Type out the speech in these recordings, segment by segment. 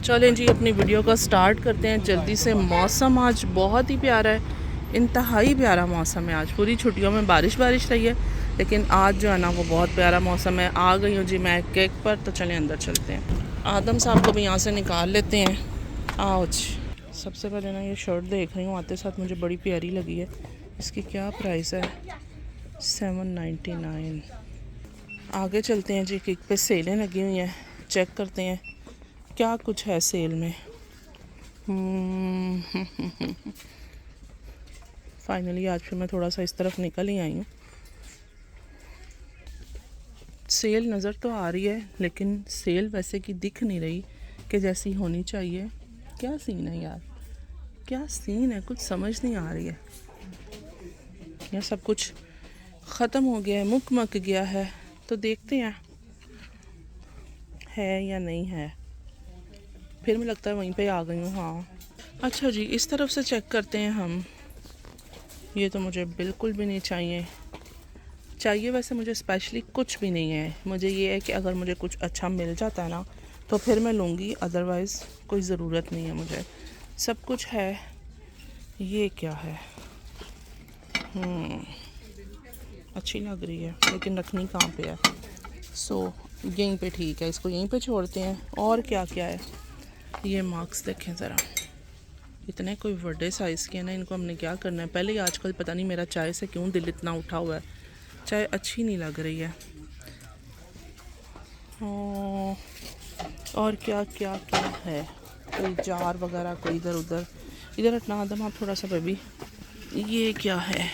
चलें जी, अपनी वीडियो का स्टार्ट करते हैं जल्दी से। मौसम आज बहुत ही प्यारा है, इंतहाई प्यारा मौसम है। आज पूरी छुट्टियों में बारिश रही है, लेकिन आज जो है ना वो बहुत प्यारा मौसम है। आ गई हूँ जी मैं केक पर, तो चलें अंदर चलते हैं। आदम साहब को भी यहाँ से निकाल लेते हैं। आओ जी। सबसे पहले ना ये शर्ट देख रही हूँ, आते साथ मुझे बड़ी प्यारी लगी है। इसकी क्या प्राइस है? 799। आगे चलते हैं जी। केक पे सेलें लगी हुई हैं, चेक करते हैं क्या कुछ है सेल में। फाइनली आज फिर मैं थोड़ा सा इस तरफ निकल ही आई हूँ। सेल नज़र तो आ रही है, लेकिन सेल वैसे की दिख नहीं रही कि जैसी होनी चाहिए। क्या सीन है यार, क्या सीन है, कुछ समझ नहीं आ रही है। यह सब कुछ ख़त्म हो गया है, मुक गया है। तो देखते हैं है या नहीं है। फिर मुझे लगता है वहीं पे आ गई हूँ। हाँ अच्छा जी, इस तरफ से चेक करते हैं हम। ये तो मुझे बिल्कुल भी नहीं चाहिए वैसे मुझे स्पेशली कुछ भी नहीं है। मुझे ये है कि अगर मुझे कुछ अच्छा मिल जाता है ना तो फिर मैं लूँगी, अदरवाइज़ कोई ज़रूरत नहीं है मुझे। सब कुछ है। ये क्या है? अच्छी लग रही है, लेकिन रखनी कहाँ पे है? यहीं पे ठीक है, इसको यहीं पे छोड़ते हैं। और क्या क्या है? ये मार्क्स देखें ज़रा, इतने कोई बड़े साइज़ के हैं ना, इनको हमने क्या करना है। पहले ही आजकल पता नहीं मेरा चाय से क्यों दिल इतना उठा हुआ है, चाय अच्छी नहीं लग रही है। और क्या क्या क्या है? कोई जार वगैरह, कोई इधर उधर। इधर हटना आदम आप थोड़ा सा बेबी। ये क्या है?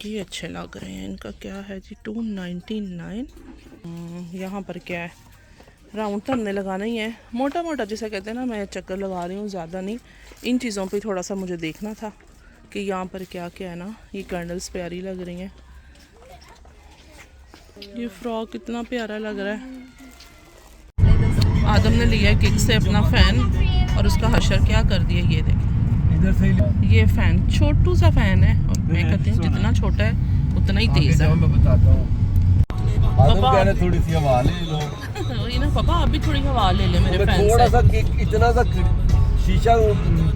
ये अच्छे लग रहे हैं। इनका क्या है जी? 299। यहाँ पर क्या है? राउंड तो हमने लगाना ही है, मोटा मोटा जिसे कहते हैं ना। मैं चक्कर लगा रही हूँ, ज़्यादा नहीं। इन चीज़ों पे थोड़ा सा मुझे देखना था कि यहाँ पर क्या क्या है ना। ये कैंडल्स प्यारी लग रही हैं। ये फ्रॉक कितना प्यारा लग रहा है। आदम ने लिया है किक से अपना फ़ैन, और उसका हशर क्या कर दिया। ये देखें, ये फ़ैन छोटू सा फ़ैन है, और मैं कहती हूँ जितना छोटा है उतना ही तेज़ है। मैं बताता हूँ, कह रहे थोड़ी सी हवा ले लो। वही ना पापा, आप भी थोड़ी हवा ले ले मेरे फैन थोड़ा से। सा इतना सा शीशा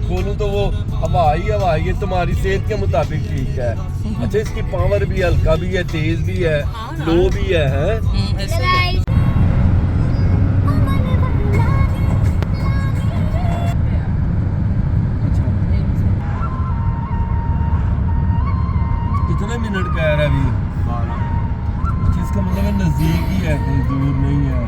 खोलूं तो वो हवा ही है। तुम्हारी सेहत के मुताबिक ठीक है। अच्छा, इसकी पावर भी हल्का भी है, तेज भी है, लो भी है, ऐसे कितने मिनट का है अभी? 12। अच्छा, इसका मतलब है नजदीक ही है, कोई दूर नहीं है।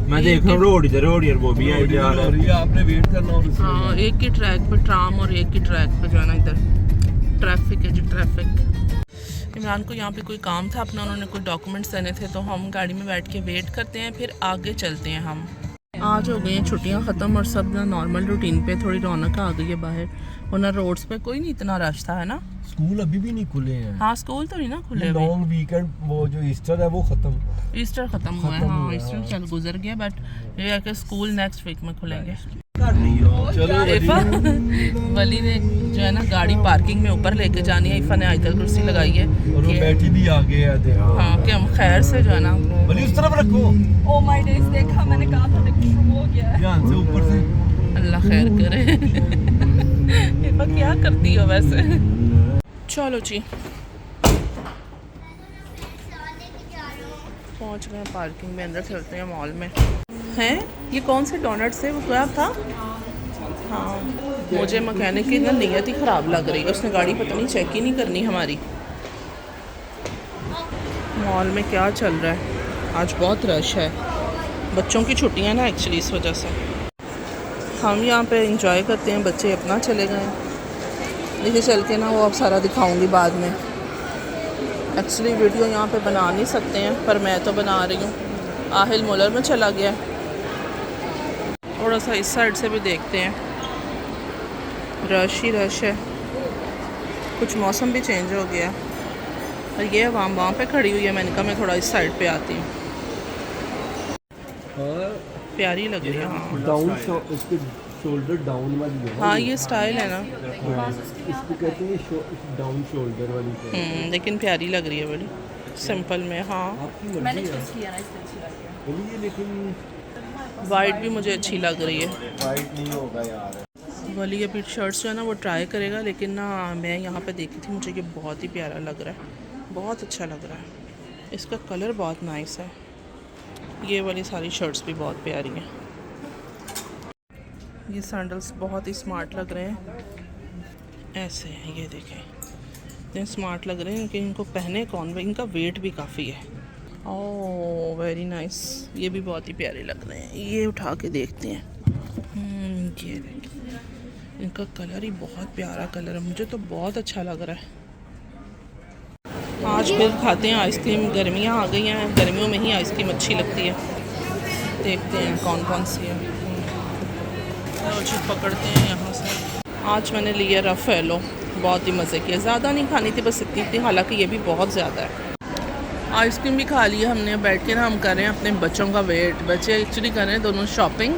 मैं देख रहा हूँ रोड यार वो भी है जा रहा है। आपने वेट करना। और हाँ, एक ही ट्रैक पे ट्राम और एक ही ट्रैक पे जो है ना, इधर ट्रैफिक है जी, ट्रैफिक। इमरान को यहाँ पे कोई काम था अपना, उन्होंने कोई डॉक्यूमेंट्स देने थे, तो हम गाड़ी में बैठ के वेट करते हैं, फिर आगे चलते हैं हम। आज हो गई हैं छुट्टियाँ ख़त्म, और सब ना नॉर्मल रूटीन पे थोड़ी रौनक आ गई है बाहर, वरना रोड्स पे कोई नहीं इतना रश था, है ना। स्कूल अभी भी नहीं खुले हैं। हाँ, स्कूल तो नहीं ना खुले। लॉन्ग वीकेंड, वो जो ईस्टर है वो ईस्टर ख़त्म हुआ है। हाँ, ईस्टर चल गुजर गया, बट ये है कि स्कूल नेक्स्ट वीक में खुलेंगे। चलो वली ने जो है ना गाड़ी पार्किंग में ऊपर लेके जानी है। इफ़ा ने आयतल कुर्सी लगाई है, और वो बैठी भी आगे है, देखो। हाँ, कि हम खैर से जो है ना। वली उस तरफ रखो। ओ माय डेज, देखा मैंने कहा था, देखो शुरू हो गया है। ध्यान से ऊपर से। अल्लाह खैर करे। इफ़ा क्या करती हो वैसे। चलो जी, पहुंच गए पार्किंग में, अंदर चलते हैं मॉल में। हैं ये कौन से डोनट्स है? वो क्या था? हाँ, मुझे मैकेनिक की ना नीयत ही ख़राब लग रही है, उसने गाड़ी पता नहीं चेक ही नहीं करनी हमारी। मॉल में क्या चल रहा है? आज बहुत रश है, बच्चों की छुट्टियां ना एक्चुअली, इस वजह से। हम यहाँ पे इंजॉय करते हैं, बच्चे अपना चले गए। नीचे चल के ना वो अब सारा दिखाऊंगी बाद में। एक्चुअली वीडियो यहाँ पे बना नहीं सकते हैं, पर मैं तो बना रही हूँ। आहिल मोलर में चला गया। थोड़ा सा इस साइड से भी देखते हैं, रश ही रश है। कुछ मौसम भी चेंज हो गया, और ये वहाँ पे खड़ी हुई है। मैंने कहा मैं थोड़ा इस साइड पे आती हूँ। प्यारी लग रही है। हाँ, डाउन इसके शोल्डर डाउन वाली है ना हाँ ये स्टाइल है ना। इसको कहते हैं डाउन शोल्डर वाली। लेकिन प्यारी लग रही है बड़ी सिंपल में। हाँ आपकी मैंने मर्जी है। चूज किया ना इसलिए अच्छी लग रही है। ये लेकिन वाइट भी मुझे अच्छी लग रही है। वाइट नहीं होगा यार। वाली अभी शर्ट्स जो है ना वो ट्राई करेगा, लेकिन ना मैं यहाँ पे देखी थी, मुझे ये बहुत ही प्यारा लग रहा है, बहुत अच्छा लग रहा है। इसका कलर बहुत नाइस है। ये वाली सारी शर्ट्स भी बहुत प्यारी हैं। ये सैंडल्स बहुत ही स्मार्ट लग रहे हैं, ऐसे हैं ये देखें, इतने स्मार्ट लग रहे हैं कि इनको पहने कौन, इनका वेट भी काफ़ी है। ओह वेरी नाइस, ये भी बहुत ही प्यारे लग रहे हैं। ये उठा के देखते हैं। ये देखिए इनका कलर ही बहुत प्यारा कलर है, मुझे तो बहुत अच्छा लग रहा है। आज फिर खाते हैं आइसक्रीम, गर्मियाँ आ गई हैं, गर्मियों में ही आइसक्रीम अच्छी लगती है। देखते हैं कौन कौन सी है। चलो जी पकड़ते हैं यहाँ से। आज मैंने लिया रफेलो, बहुत ही मज़े की है। ज़्यादा नहीं खानी थी, बस इतनी थी, हालांकि ये भी बहुत ज़्यादा है। आइसक्रीम भी खा लिया हमने, बैठ के ना हम कर रहे हैं अपने बच्चों का वेट। बच्चे एक्चुअली कर रहे हैं दोनों शॉपिंग,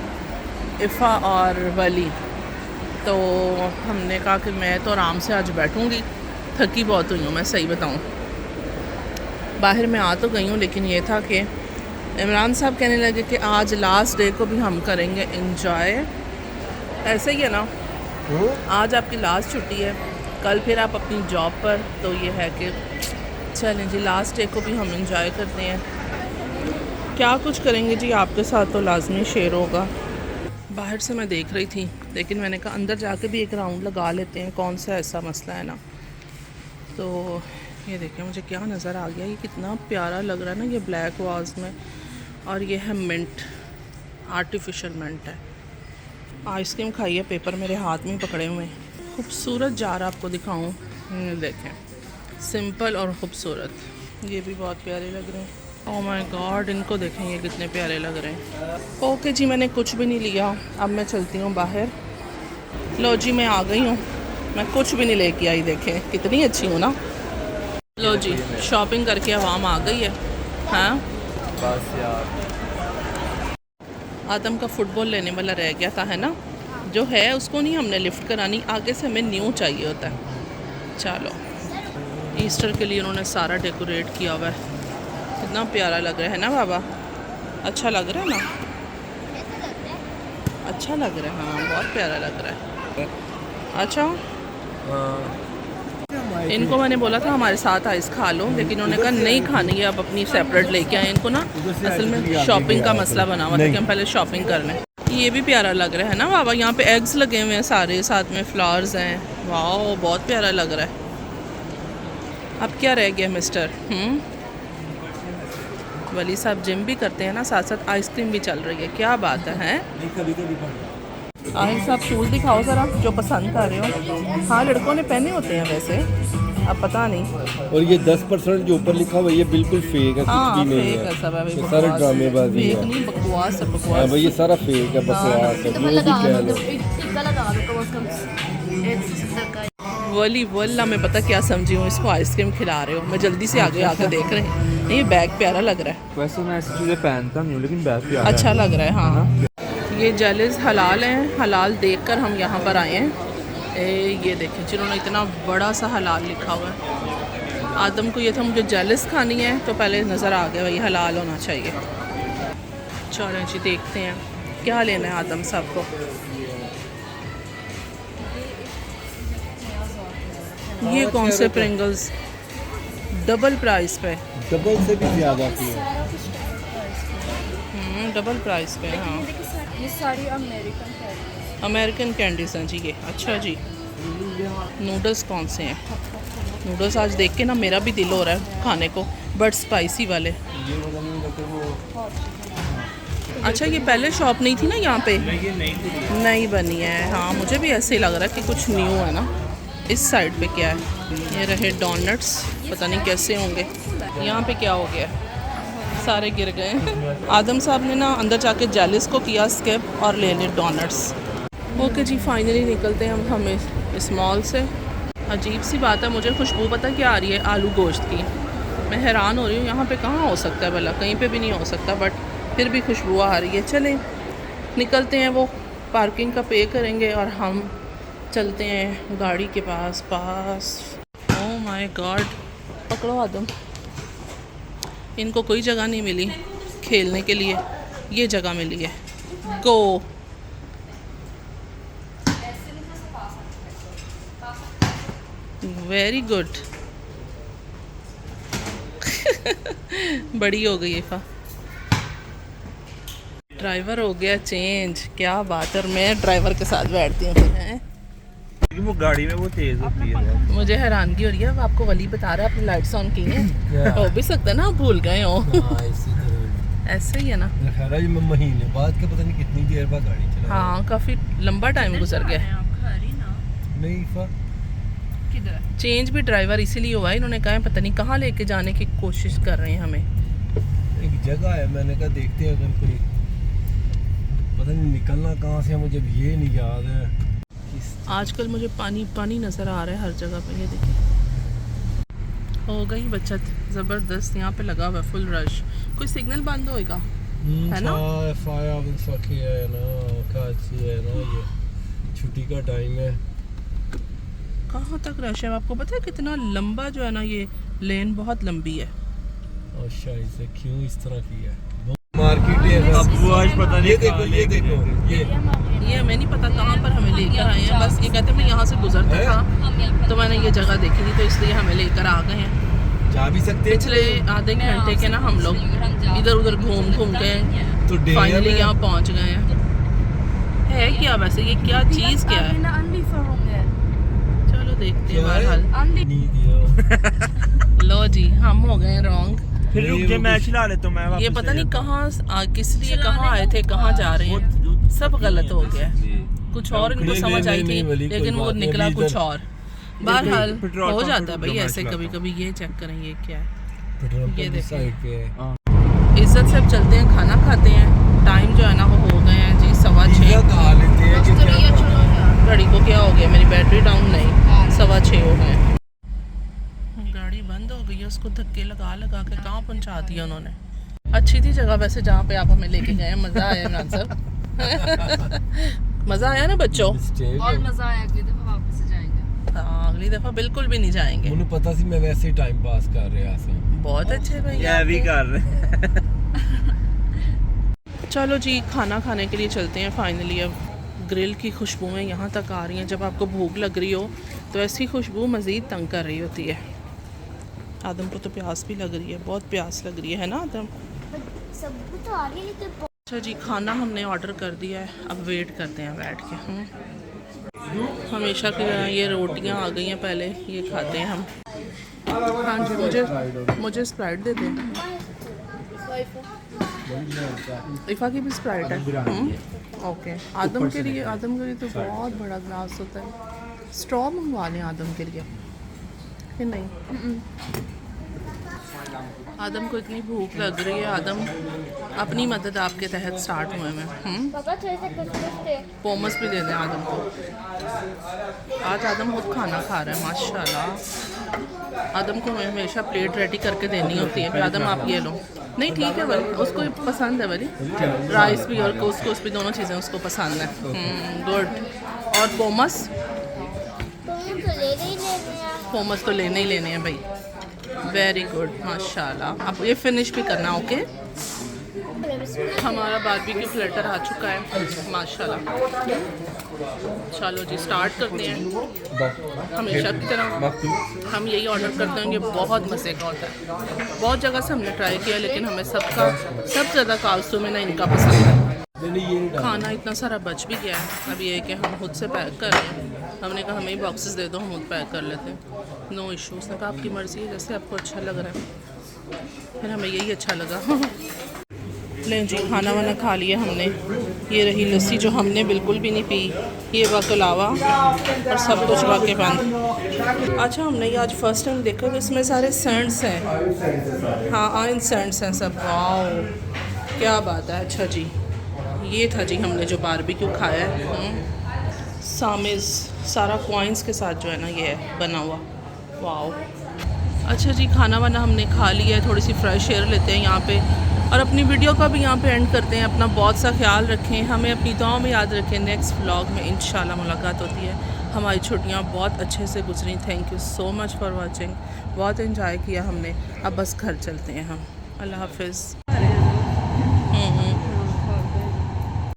इफ़ा और वली। तो हमने कहा कि मैं तो आराम से आज बैठूंगी, थकी बहुत हुई हूँ मैं, सही बताऊँ। बाहर में आ तो गई हूँ, लेकिन ये था कि इमरान साहब कहने लगे कि आज लास्ट डे को भी हम करेंगे एंजॉय। ऐसे ही है ना, आज आपकी लास्ट छुट्टी है, कल फिर आप अपनी जॉब पर, तो ये है कि चलें जी लास्ट डे को भी हम एंजॉय करते हैं। क्या कुछ करेंगे जी आपके साथ तो लाजमी शेयर होगा। बाहर से मैं देख रही थी, लेकिन मैंने कहा अंदर जाके भी एक राउंड लगा लेते हैं, कौन सा ऐसा मसला है ना। तो ये देखिए मुझे क्या नज़र आ गया, ये कितना प्यारा लग रहा है ना, ये ब्लैक वाज में, और ये है मिंट, आर्टिफिशियल मिंट है। आइसक्रीम खाई है, पेपर मेरे हाथ में पकड़े हुए हैं। खूबसूरत जार आपको दिखाऊं, देखें, सिंपल और ख़ूबसूरत। ये भी बहुत प्यारे लग रहे हैं। ओह माय गॉड, इनको देखें ये कितने प्यारे लग रहे हैं। ओके जी, मैंने कुछ भी नहीं लिया, अब मैं चलती हूँ बाहर। लो जी मैं आ गई हूँ, मैं कुछ भी नहीं लेके आई, देखें कितनी अच्छी हूँ ना। लो जी शॉपिंग करके आवाम आ गई है। हाँ बस यार, आदम का फुटबॉल लेने वाला रह गया था, है ना, जो है उसको नहीं हमने लिफ्ट करानी, आगे से हमें न्यू चाहिए होता है। चलो ईस्टर के लिए उन्होंने सारा डेकोरेट किया हुआ है, कितना प्यारा लग रहा है ना बाबा, अच्छा लग रहा है ना, अच्छा लग रहा है, हाँ बहुत प्यारा लग रहा है। अच्छा इनको मैंने बोला था हमारे साथ आइस खा लो, लेकिन उन्होंने कहा नहीं खानी है, अब अपनी सेपरेट लेके आए। इनको ना असल में शॉपिंग का मसला बना हुआ था कि हम पहले शॉपिंग कर लें। ये भी प्यारा लग रहा है ना बाबा, यहाँ पे एग्स लगे हुए हैं सारे, साथ में फ्लावर्स हैं, वाह बहुत प्यारा लग रहा है। अब क्या रह गया मिस्टर? वली साहब जिम भी करते हैं ना, साथ साथ आइसक्रीम भी चल रही है, क्या बात है? आहिर साहब शूज़ दिखाओ ज़रा जो पसंद कर रहे हो। हाँ लड़कों ने पहने होते हैं वैसे, अब पता नहीं। और ये 10% जो ऊपर लिखा हुआ है ये बिल्कुल फेक है, हाँ कुछ भी नहीं फेक है सब है, ये सारे ड्रामेबाजी फेक है। नहीं, बकवास है हाँ बकवास। भाई ये सारा फेक है, बकवास है, जो भी कह लो। टिक्का लगा दो कम से कम 170 का। वली वल्ला मैं पता क्या समझी हूँ, इसको आइसक्रीम खिला रहे हो। मैं जल्दी से आगे आकर देख रहे हैं, ये बैग प्यारा लग रहा है। वैसे मैं ऐसी चीज़ें पहनता नहीं हूँ, लेकिन बैग प्यारा अच्छा है। लग रहा है हाँ। ये जेलिस हलाल हैं, हलाल देखकर हम यहाँ पर आए हैं। ये देखें जिन्होंने इतना बड़ा सा हलाल लिखा हुआ है। आदम को ये था मुझे जेलिस खानी है, तो पहले नज़र आ गया भाई हलाल होना चाहिए। चलें जी देखते हैं क्या लेना है आदम साहब को। ये कौन से प्रिंगल्स डबल प्राइस पे? डबल से भी ज़्यादा की है। डबल प्राइस पे हाँ। ये सारी अमेरिकन है। अमेरिकन कैंडीज हैं जी ये। अच्छा जी नूडल्स कौन से हैं? नूडल्स आज देख के ना मेरा भी दिल हो रहा है खाने को, बट स्पाइसी वाले। अच्छा ये पहले शॉप नहीं थी ना यहाँ पे? नहीं बनी है हाँ, मुझे भी ऐसे ही लग रहा है कि कुछ न्यू है ना। इस साइड पे क्या है? ये रहे डोनट्स, पता नहीं कैसे होंगे। यहाँ पे क्या हो गया, सारे गिर गए। आदम साहब ने ना अंदर जाके जेलिस को किया स्किप और ले लिए डोनट्स। ओके जी फाइनली निकलते हैं हम इस मॉल से। अजीब सी बात है, मुझे खुशबू पता क्या आ रही है, आलू गोश्त की। मैं हैरान हो रही हूँ, यहाँ पे कहाँ हो सकता है भला, कहीं पे भी नहीं हो सकता, बट फिर भी खुशबू आ रही है। चलें निकलते हैं, वो पार्किंग का पे करेंगे और हम चलते हैं गाड़ी के पास। ओह माय गॉड, पकड़ो आदम। इनको कोई जगह नहीं मिली खेलने के लिए, ये जगह मिली है। गो। Very good. बड़ी हो गई इफ़ा। ड्राइवर हो गया चेंज, क्या बात है। और मैं ड्राइवर के साथ बैठती हूँ फिर हैं। क्योंकि वो गाड़ी में वो तेज होती है। मुझे हैरानगी हो रही है, अब आपको वली बता रहा है अपनी लाइट्स ऑन की हैं। हो भी सकता है ना आप भूल गए हो। ऐसे ही है ना। मैं महीने बाद का पता नहीं कितनी देर बाद गाड़ी चला। हाँ, काफ़ी लंबा टाइम गुजर गया। नहीं इफ़ा, चेंज भी ड्राइवर इसीलिए हुआ है, इन्होंने कहा है पता नहीं कहाँ लेके जाने की कोशिश कर रहे हैं हमें। एक जगह है, मैंने कहा देखते हैं अगर कोई, पता नहीं निकलना कहाँ से है, मुझे भी ये नहीं याद है। आजकल मुझे पानी पानी नज़र आ रहा है हर जगह पे। ये देखिए, हो गई बचत ज़बरदस्त। यहाँ पे लगा हुआ फुल रश। कोई सिग्नल बंद होएगा है ना? ये छुट्टी का टाइम है। कहाँ तक रश है? आपको पता है कितना लंबा जो है ना, ये लेन बहुत लंबी है। अच्छा, इसे क्यों इस तरह किया है? मार्केट है। अब वो आज पता नहीं ये देखो, ये देखो, ये हमें नहीं पता कहाँ पर हमें लेकर आए हैं। बस ये कहते हैं मैं यहाँ से गुजरता था तो मैंने ये जगह देखी थी, तो इसलिए हमें लेकर आ गए हैं। जा भी सकते हैं। पिछले आधे घंटे के ना हम लोग इधर उधर घूम घूम के तो फाइनली यहाँ पहुँच गए हैं। है क्या वैसे, ये क्या चीज़ क्या है? चलो देखते हैं। बहरहाल नहीं दिया। लो जी, हम हो गए रॉन्ग। फिर रुक जा, मैं चला लेता हूं। मैं वापस ये पता नहीं जाता हूं। कहाँ किस लिए कहाँ आए थे, कहाँ जा रहे हैं, सब गलत हो गया। कुछ और इनको नहीं, समझ आई नहीं, थी वली, कोई लेकिन वो बात नहीं, निकला अभी कुछ इधर- और। बहरहाल पेट्रोल हो पंप जाता है पे भाई मैं ऐसे चलाता कभी कभी। ये चेक करें ये क्या है। पेट्रोल ये पंप देखिए। साइड पे है। इज्जत से अब चलते हैं, खाना खाते हैं। टाइम जो है ना वो हो गए हैं जी 6:15। पिज़्ज़ा खा लेते हैं कि क्या? घड़ी को क्या हो गया, मेरी बैटरी डाउन नहीं, 6:15 हो गए। गाड़ी बंद हो गई है, उसको धक्के लगा लगा के कहाँ पहुँचा दिया उन्होंने। अच्छी थी जगह वैसे जहाँ पे आप हमें लेके गए। मज़ा आया ना सर? मज़ा आया ना बच्चों? Mistake बहुत है। मजा आया, अगली दफा वापस से जाएंगे। हाँ, अगली दफ़ा बिल्कुल भी नहीं जाएंगे। मुझे पता सी मैं वैसे ही टाइम पास कर रहा था। बहुत अच्छे भाई ये भी आपके। कर रहे। चलो जी, खाना खाने के लिए चलते हैं फाइनली। अब ग्रिल की खुशबुएं यहाँ तक आ रही हैं। जब आपको भूख लग रही हो तो ऐसी खुशबू मज़ीद तंग कर रही होती है। आदम को तो प्यास भी लग रही है, बहुत प्यास लग रही है ना आदम? सबको तो आ रही है लेकिन अच्छा जी, खाना हमने ऑर्डर कर दिया है, अब वेट करते हैं बैठ के। हमेशा की तरह ये रोटियां आ गई हैं, पहले ये खाते हैं हम। हाँ जी, मुझे स्प्राइट दे दें। इफ़ा की भी स्प्राइट है। ओके, आदम के लिए तो बहुत बड़ा ग्लास होता है। स्ट्रॉ मंगवा लें आदम के लिए कि नहीं? आदम को इतनी भूख लग रही है। आदम अपनी मदद आपके तहत स्टार्ट हुए में। पापा थोड़े से कुछ थे। पोमस भी दे दें आदम को। आज आदम खुद खाना खा रहा है माशाल्लाह। आदम को हमें हमेशा प्लेट रेडी करके देनी होती है कि आदम आप ये लो। नहीं ठीक है वली, उसको पसंद है वली। राइस भी और कोस भी दोनों चीज़ें उसको पसंद है। गुड। और पोमस पोमस तो लेने ही लेने हैं भाई। वेरी गुड माशाल्लाह। अब ये फिनिश भी करना। ओके, हमारा बारबेक्यू प्लेटर आ चुका है माशाल्लाह। चलो जी, स्टार्ट करते हैं। हमेशा की तरह हम यही ऑर्डर करते हैं, ये बहुत मज़े का होता है। बहुत जगह से हमने ट्राई किया लेकिन हमें सबसे ज़्यादा कालसू में ना इनका पसंद है। खाना इतना सारा बच भी गया है। अब ये है कि हम खुद से पैक कर रहे हैं। हमने कहा हमें बॉक्सेस दे दो, हम खुद पैक कर लेते हैं। No issue. उसने कहा आपकी मर्ज़ी है, जैसे आपको अच्छा लग रहा है। फिर हमें यही अच्छा लगा। लें जी, खाना वाना खा लिया हमने। ये रही लस्सी जो हमने बिल्कुल भी नहीं पी। ये बकलावा और सब कुछ वाकई बंद। अच्छा, हमने ये आज फर्स्ट टाइम देखा कि इसमें सारे सैंड्स हैं। हाँ आयन सैंड्स हैं सब। वाओ क्या बात है। अच्छा जी, ये था जी हमने जो बारबेक्यू खाया है। सामिज़ सारा कॉइन्स के साथ जो है ना ये है बना हुआ। वाओ अच्छा जी, खाना वाना हमने खा लिया है, थोड़ी सी फ्रेश एयर लेते हैं यहाँ पे और अपनी वीडियो का भी यहाँ पे एंड करते हैं। अपना बहुत सा ख्याल रखें, हमें अपनी दुआओं में याद रखें। नेक्स्ट व्लॉग में इंशाल्लाह मुलाकात होती है। हमारी छुट्टियाँ बहुत अच्छे से गुजरी। Thank you so much for watching. बहुत इन्जॉय किया हमने। अब बस घर चलते हैं हम। अल्लाह हाफिज़।